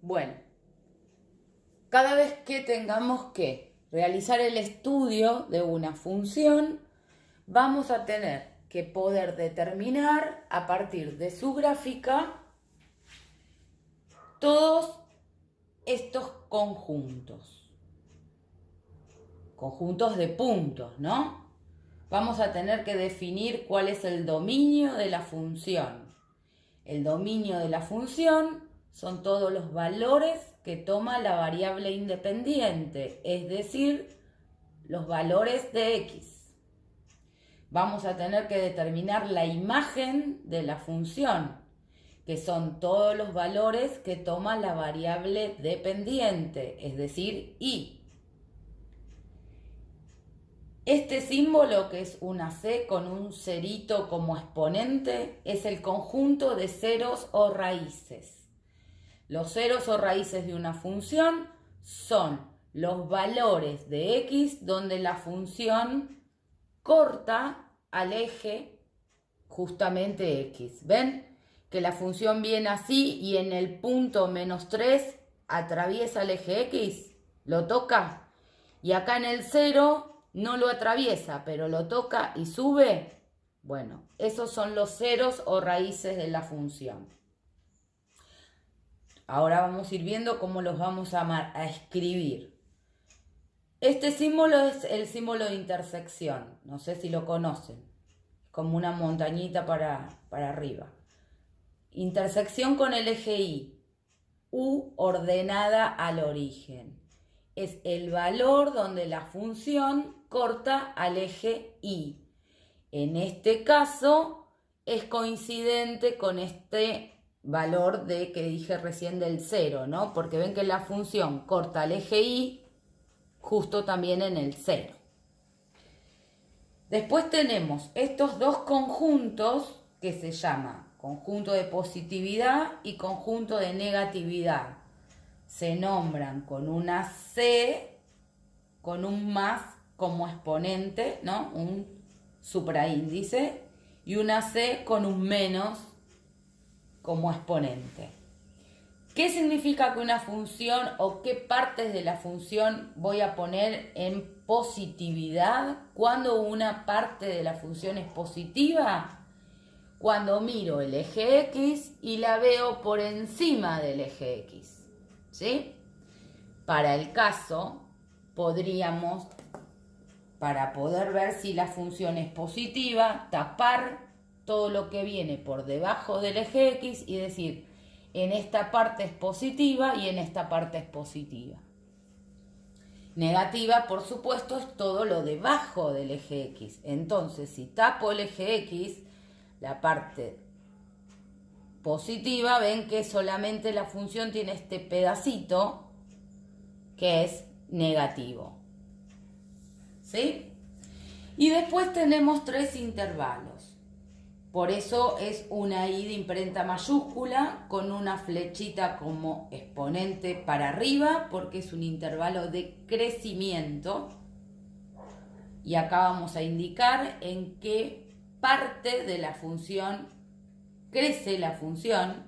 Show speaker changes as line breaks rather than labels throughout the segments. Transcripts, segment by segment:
Bueno, cada vez que tengamos que realizar el estudio de una función, vamos a tener que poder determinar a partir de su gráfica todos estos conjuntos de puntos, ¿no? Vamos a tener que definir cuál es el dominio de la función. El dominio de la función son todos los valores que toma la variable independiente, es decir, los valores de x. Vamos a tener que determinar la imagen de la función, que son todos los valores que toma la variable dependiente, es decir, y. Este símbolo, que es una C con un cerito como exponente, es el conjunto de ceros o raíces. Los ceros o raíces de una función son los valores de x donde la función corta al eje justamente x. ¿Ven? Que la función viene así y en el punto -3 atraviesa el eje x, lo toca. Y acá en el 0 no lo atraviesa, pero lo toca y sube. Bueno, esos son los ceros o raíces de la función. Ahora vamos a ir viendo cómo los vamos a escribir. Este símbolo es el símbolo de intersección. No sé si lo conocen. Como una montañita para arriba. Intersección con el eje Y. U ordenada al origen. Es el valor donde la función corta al eje Y. En este caso es coincidente con este valor de que dije recién del 0, ¿no? Porque ven que la función corta al eje Y justo también en el 0. Después tenemos estos dos conjuntos que se llaman conjunto de positividad y conjunto de negatividad. Se nombran con una C, con un más como exponente, ¿no? Un supraíndice, y una C con un menos como exponente. ¿Qué significa que una función o qué partes de la función voy a poner en positividad? Cuando una parte de la función es positiva, cuando miro el eje X y la veo por encima del eje X, ¿sí? Para el caso, podríamos, para poder ver si la función es positiva, tapar todo lo que viene por debajo del eje X y decir, en esta parte es positiva y en esta parte es positiva. Negativa, por supuesto, es todo lo debajo del eje X. Entonces, si tapo el eje X, la parte positiva, ven que solamente la función tiene este pedacito que es negativo. ¿Sí? Y después tenemos tres intervalos. Por eso es una I de imprenta mayúscula con una flechita como exponente para arriba, porque es un intervalo de crecimiento. Y acá vamos a indicar en qué parte de la función crece la función.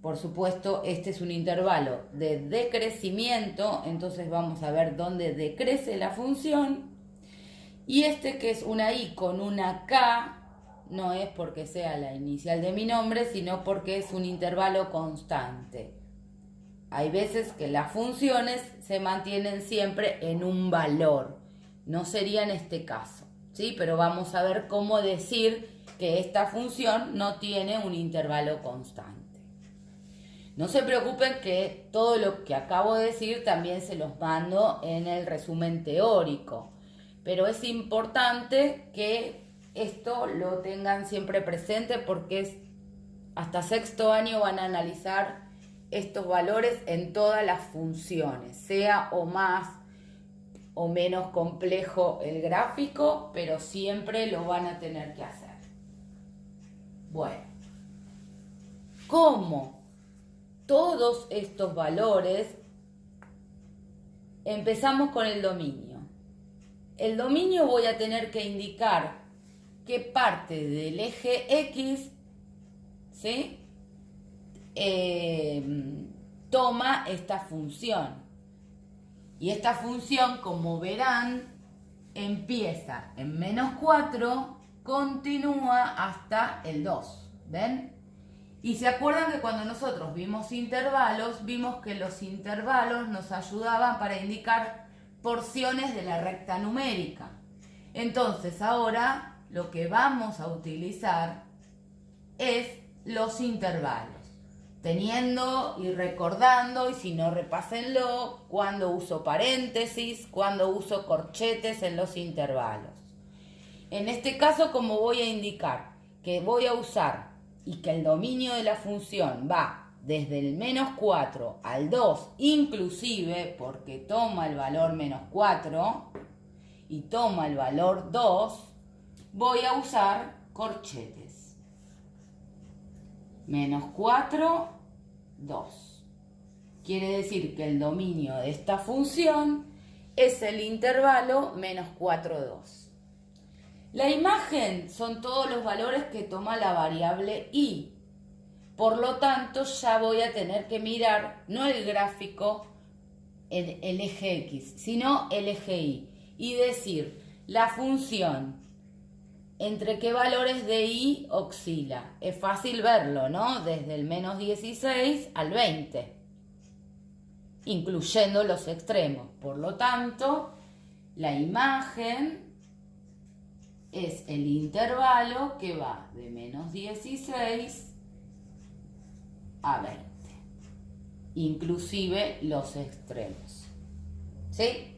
Por supuesto, este es un intervalo de decrecimiento, entonces vamos a ver dónde decrece la función. Y este, que es una I con una K, no es porque sea la inicial de mi nombre, sino porque es un intervalo constante. Hay veces que las funciones se mantienen siempre en un valor. No sería en este caso, ¿sí? Pero vamos a ver cómo decir que esta función no tiene un intervalo constante. No se preocupen que todo lo que acabo de decir también se los mando en el resumen teórico. Pero es importante que esto lo tengan siempre presente porque hasta sexto año van a analizar estos valores en todas las funciones, sea o más o menos complejo el gráfico, pero siempre lo van a tener que hacer. Bueno, ¿cómo? Todos estos valores, empezamos con el dominio. El dominio voy a tener que indicar qué parte del eje X, ¿sí? toma esta función. Y esta función, como verán, empieza en -4, continúa hasta el 2. ¿Ven? Y se acuerdan que cuando nosotros vimos intervalos, vimos que los intervalos nos ayudaban para indicar porciones de la recta numérica. Entonces ahora lo que vamos a utilizar es los intervalos, teniendo y recordando, y si no, repásenlo, cuando uso paréntesis, cuando uso corchetes en los intervalos. En este caso, como voy a indicar que voy a usar y que el dominio de la función va desde el -4 al 2, inclusive porque toma el valor -4 y toma el valor 2, voy a usar corchetes. -4, 2. Quiere decir que el dominio de esta función es el intervalo -4, 2. La imagen son todos los valores que toma la variable y. Por lo tanto, ya voy a tener que mirar no el gráfico, el eje X, sino el eje Y. Y decir, la función, ¿entre qué valores de Y oscila? Es fácil verlo, ¿no? Desde el -16 al 20, incluyendo los extremos. Por lo tanto, la imagen es el intervalo que va de -16 a 20, inclusive los extremos. ¿Sí?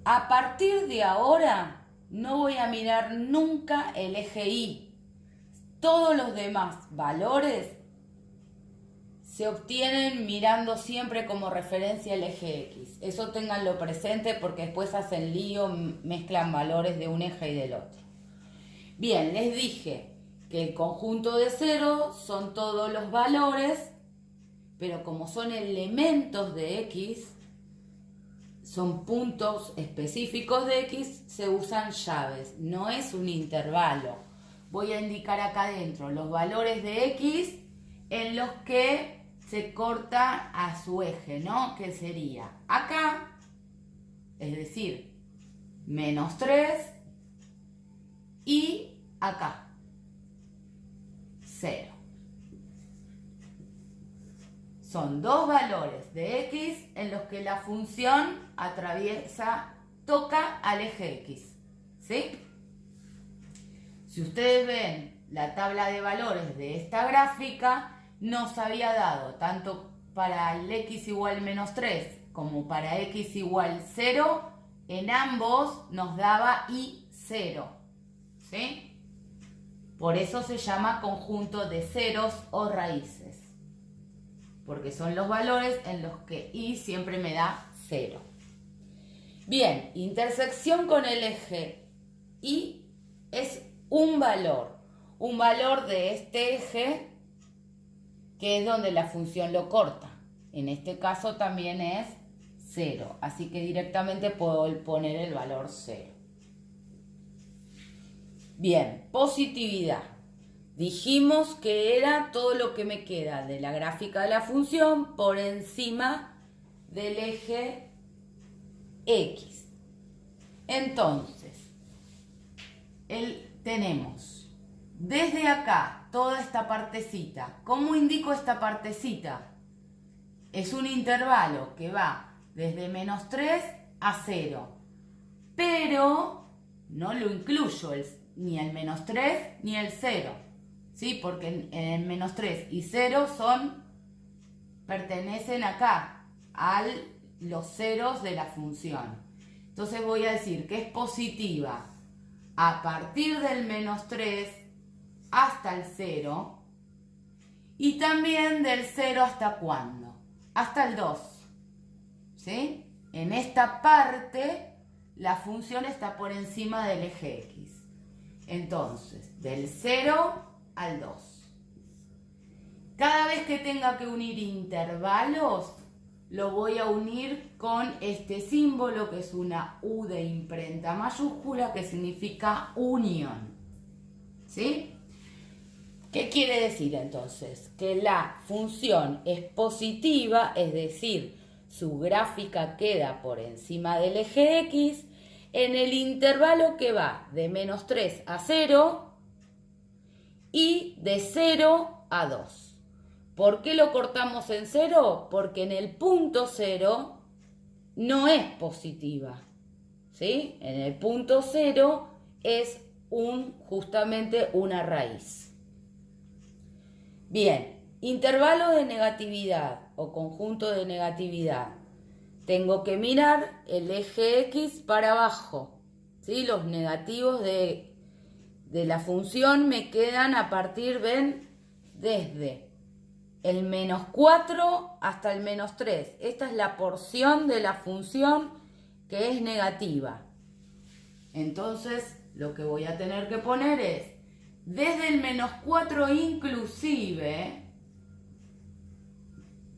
A partir de ahora no voy a mirar nunca el eje Y. Todos los demás valores se obtienen mirando siempre como referencia el eje X. Eso ténganlo presente porque después hacen lío, mezclan valores de un eje y del otro. Bien, les dije que el conjunto de cero son todos los valores, pero como son elementos de X, son puntos específicos de X, se usan llaves, no es un intervalo. Voy a indicar acá adentro los valores de X en los que se corta a su eje, ¿no? Que sería acá, es decir, -3 y acá, 0. Son dos valores de X en los que la función toca al eje X, ¿sí? Si ustedes ven la tabla de valores de esta gráfica, nos había dado tanto para el X igual -3 como para X igual 0, en ambos nos daba Y0, ¿sí? Por eso se llama conjunto de ceros o raíces, porque son los valores en los que Y siempre me da 0. Bien, intersección con el eje Y es un valor de este eje, que es donde la función lo corta. En este caso también es 0, así que directamente puedo poner el valor 0. Bien, positividad. Dijimos que era todo lo que me queda de la gráfica de la función por encima del eje X. Entonces, tenemos desde acá toda esta partecita. ¿Cómo indico esta partecita? Es un intervalo que va desde -3 a 0, pero no lo incluyo ni el -3 ni el 0, ¿sí? Porque el -3 y 0 pertenecen acá a los ceros de la función. Entonces voy a decir que es positiva a partir del -3 hasta el 0, y también del 0 hasta ¿cuándo? Hasta el 2, ¿sí? En esta parte la función está por encima del eje X. Entonces, del 0 al 2. Cada vez que tenga que unir intervalos, lo voy a unir con este símbolo que es una U de imprenta mayúscula que significa unión, ¿sí? ¿Qué quiere decir entonces? Que la función es positiva, es decir, su gráfica queda por encima del eje X en el intervalo que va de menos 3 a 0 y de 0 a 2. ¿Por qué lo cortamos en 0? Porque en el punto 0 no es positiva, ¿sí? En el punto 0 es justamente una raíz. Bien, intervalo de negatividad o conjunto de negatividad. Tengo que mirar el eje X para abajo, ¿sí? Los negativos de la función me quedan a partir, ven, desde el menos 4 hasta el menos 3. Esta es la porción de la función que es negativa. Entonces, lo que voy a tener que poner es desde el menos 4 inclusive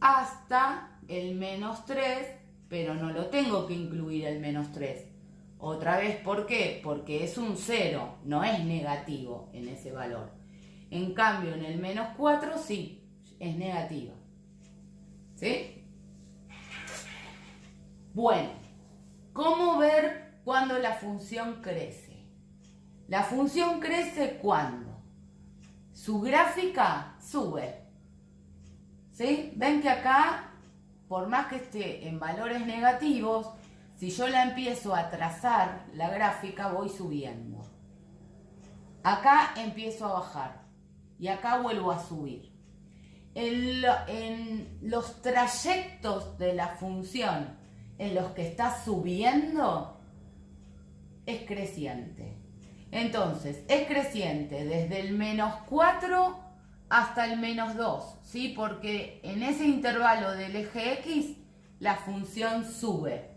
hasta el menos 3, pero no lo tengo que incluir el menos 3. Otra vez, ¿por qué? Porque es un 0, no es negativo en ese valor. En cambio, en el menos 4 sí, es negativa. ¿Sí? Bueno, ¿cómo ver cuando la función crece? La función crece cuando su gráfica sube. ¿Sí? Ven que acá, por más que esté en valores negativos, si yo la empiezo a trazar, la gráfica, voy subiendo. Acá empiezo a bajar y acá vuelvo a subir. En los trayectos de la función en los que está subiendo, es creciente. Entonces, es creciente desde el menos 4 hasta el menos 2, ¿sí? Porque en ese intervalo del eje X, la función sube.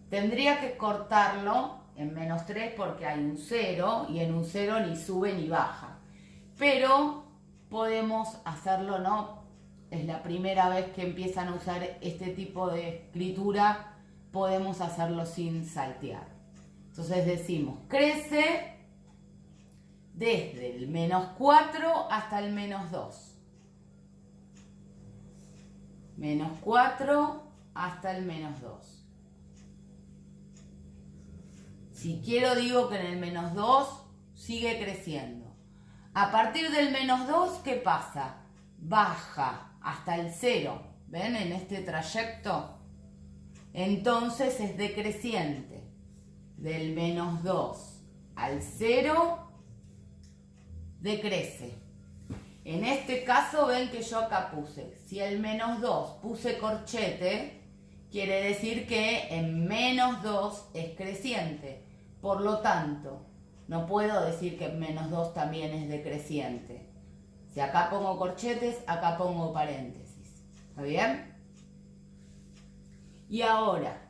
Tendría que cortarlo en menos 3 porque hay un 0 y en un 0 ni sube ni baja. Pero podemos hacerlo, ¿no? Es la primera vez que empiezan a usar este tipo de escritura, podemos hacerlo sin saltear. Entonces decimos, crece desde el menos 4 hasta el menos 2. Menos 4 hasta el menos 2. Si quiero digo que en el menos 2 sigue creciendo. A partir del menos 2, ¿qué pasa? Baja hasta el 0. ¿Ven? En este trayecto. Entonces es decreciente. Del menos 2 al 0 decrece. En este caso ven que yo acá puse, si el menos 2 puse corchete, quiere decir que en menos 2 es creciente. Por lo tanto, no puedo decir que en menos 2 también es decreciente. Si acá pongo corchetes, acá pongo paréntesis. ¿Está bien? Y ahora,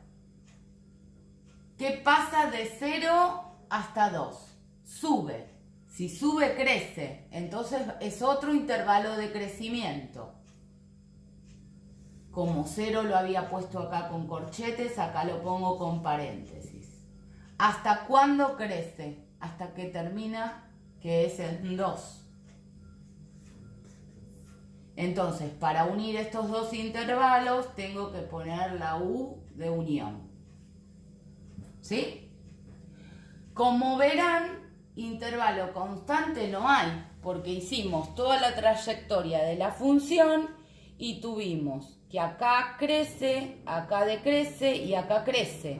¿qué pasa de 0 hasta 2? Sube. Si sube, crece. Entonces es otro intervalo de crecimiento. Como 0 lo había puesto acá con corchetes, acá lo pongo con paréntesis. ¿Hasta cuándo crece? Hasta que termina, que es en 2. Entonces, para unir estos dos intervalos, tengo que poner la U de unión. ¿Sí? Como verán, intervalo constante no hay, porque hicimos toda la trayectoria de la función y tuvimos que acá crece, acá decrece y acá crece.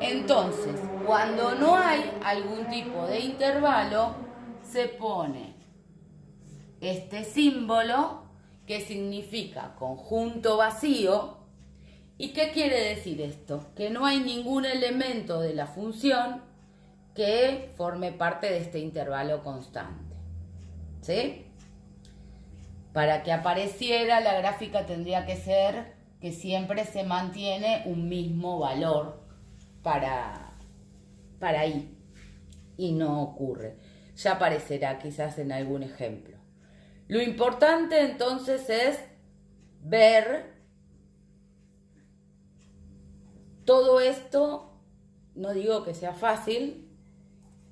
Entonces, cuando no hay algún tipo de intervalo, se pone este símbolo que significa conjunto vacío. ¿Y qué quiere decir esto? Que no hay ningún elemento de la función que forme parte de este intervalo constante. ¿Sí? Para que apareciera, la gráfica tendría que ser que siempre se mantiene un mismo valor para I. Y no ocurre. Ya aparecerá quizás en algún ejemplo. Lo importante entonces es ver todo esto. No digo que sea fácil,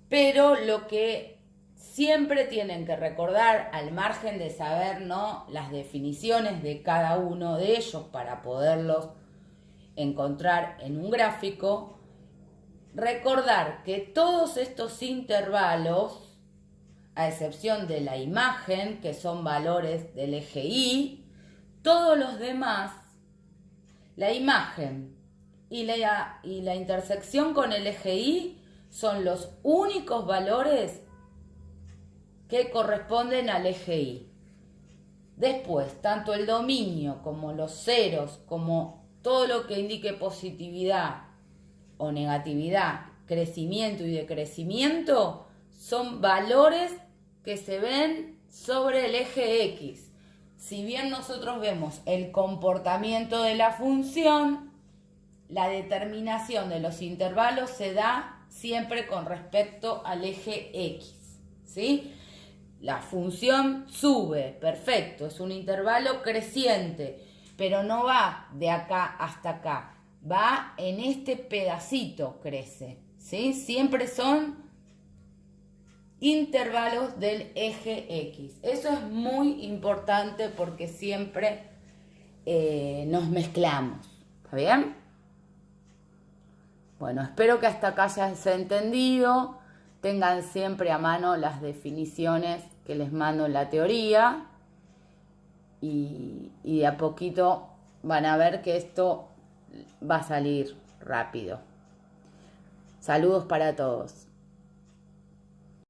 pero lo que Siempre tienen que recordar, al margen de saber, ¿no?, las definiciones de cada uno de ellos para poderlos encontrar en un gráfico, recordar que todos estos intervalos, a excepción de la imagen, que son valores del eje Y, todos los demás, la imagen y la intersección con el eje Y son los únicos valores que corresponden al eje Y. Después, tanto el dominio como los ceros, como todo lo que indique positividad o negatividad, crecimiento y decrecimiento, son valores que se ven sobre el eje X. Si bien nosotros vemos el comportamiento de la función, la determinación de los intervalos se da siempre con respecto al eje X, ¿sí? La función sube, perfecto, es un intervalo creciente, pero no va de acá hasta acá, va en este pedacito, crece, ¿sí? Siempre son intervalos del eje X. Eso es muy importante porque siempre nos mezclamos, ¿está bien? Bueno, espero que hasta acá hayas entendido. Tengan siempre a mano las definiciones que les mando en la teoría y de a poquito van a ver que esto va a salir rápido. Saludos para todos.